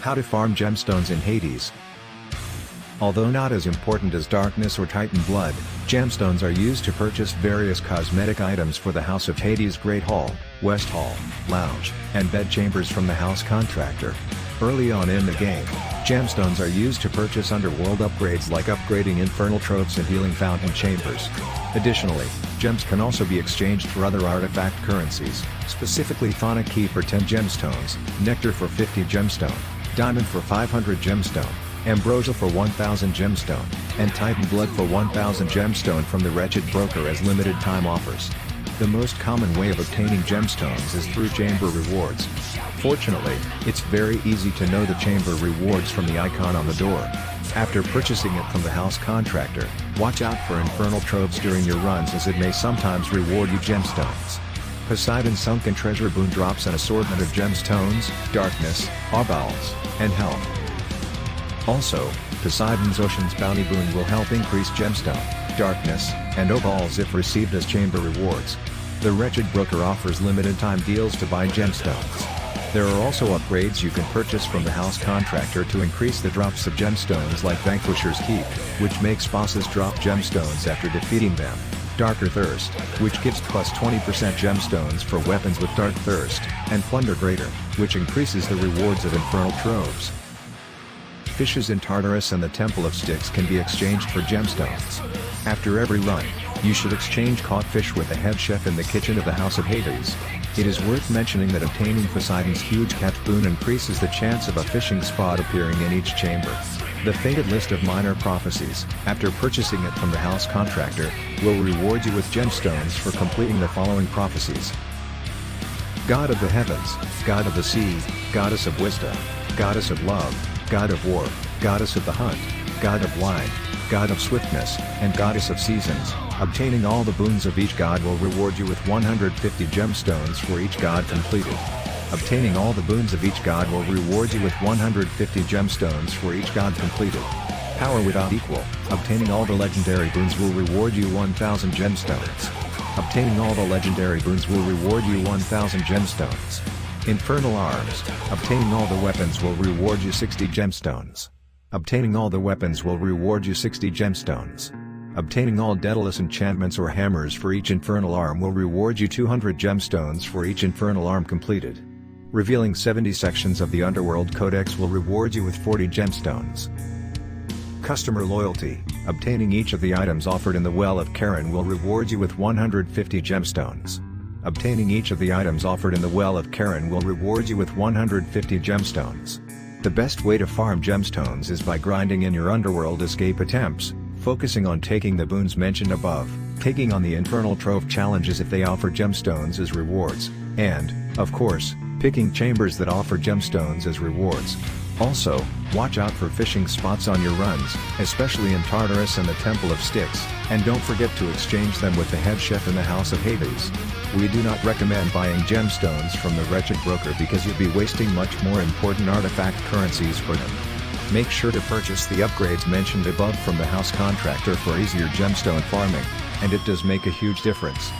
How to farm gemstones in Hades. Although not as important as darkness or Titan blood, gemstones are used to purchase various cosmetic items for the House of Hades' Great Hall, West Hall, Lounge, and bed chambers from the house contractor. Early on in the game, gemstones are used to purchase underworld upgrades like upgrading infernal tropes and healing fountain chambers. Additionally, gems can also be exchanged for other artifact currencies, specifically Thonic Key for 10 gemstones, Nectar for 50 gemstone, Diamond for 500 gemstone, Ambrosia for 1000 gemstone, and Titan Blood for 1000 gemstone from the Wretched Broker as limited time offers. The most common way of obtaining gemstones is through chamber rewards. Fortunately, it's very easy to know the chamber rewards from the icon on the door. After purchasing it from the house contractor, watch out for infernal tropes during your runs as it may sometimes reward you gemstones. Poseidon's Sunken Treasure Boon drops an assortment of gemstones, darkness, arbals, and health. Also, Poseidon's Ocean's Bounty Boon will help increase gemstone, darkness, and opals if received as chamber rewards. The Wretched Broker offers limited time deals to buy gemstones. There are also upgrades you can purchase from the house contractor to increase the drops of gemstones like Vanquisher's Keep, which makes bosses drop gemstones after defeating them. Darker Thirst, which gives plus 20% gemstones for weapons with Dark Thirst, and Plunder Greater, which increases the rewards of infernal troves. Fishes in Tartarus and the Temple of Styx can be exchanged for gemstones. After every run, you should exchange caught fish with the head chef in the kitchen of the House of Hades. It is worth mentioning that obtaining Poseidon's Huge Catch Boon increases the chance of a fishing spot appearing in each chamber. The Fated List of Minor Prophecies, after purchasing it from the house contractor, will reward you with gemstones for completing the following prophecies. God of the Heavens, God of the Sea, Goddess of Wisdom, Goddess of Love, God of War, Goddess of the Hunt, God of Wine, God of Swiftness, and Goddess of Seasons. Obtaining all the boons of each god will reward you with 150 gemstones for each god completed. Obtaining all the boons of each god will reward you with 150 gemstones for each god completed. Power without equal. Obtaining all the legendary boons will reward you 1000 gemstones. Obtaining all the legendary boons will reward you 1000 gemstones. Infernal Arms. Obtaining all the weapons will reward you 60 gemstones. Obtaining all the weapons will reward you 60 gemstones. Obtaining all Daedalus enchantments or hammers for each infernal arm will reward you 200 gemstones for each infernal arm completed. Revealing 70 sections of the Underworld Codex will reward you with 40 gemstones. Customer Loyalty. Obtaining each of the items offered in the Well of Charon will reward you with 150 gemstones. Obtaining each of the items offered in the Well of Charon will reward you with 150 gemstones. The best way to farm gemstones is by grinding in your Underworld escape attempts, focusing on taking the boons mentioned above, taking on the Infernal Trove challenges if they offer gemstones as rewards, and, of course, picking chambers that offer gemstones as rewards. Also, watch out for fishing spots on your runs, especially in Tartarus and the Temple of Styx, and don't forget to exchange them with the head chef in the House of Hades. We do not recommend buying gemstones from the Wretched Broker because you'll be wasting much more important artifact currencies for them. Make sure to purchase the upgrades mentioned above from the house contractor for easier gemstone farming, and it does make a huge difference.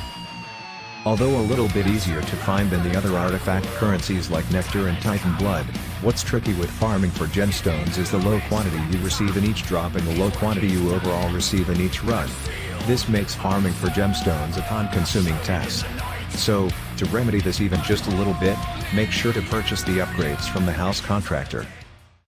Although a little bit easier to find than the other artifact currencies like Nectar and Titan Blood, what's tricky with farming for gemstones is the low quantity you receive in each drop and the low quantity you overall receive in each run. This makes farming for gemstones a time-consuming task. So, to remedy this even just a little bit, make sure to purchase the upgrades from the house contractor.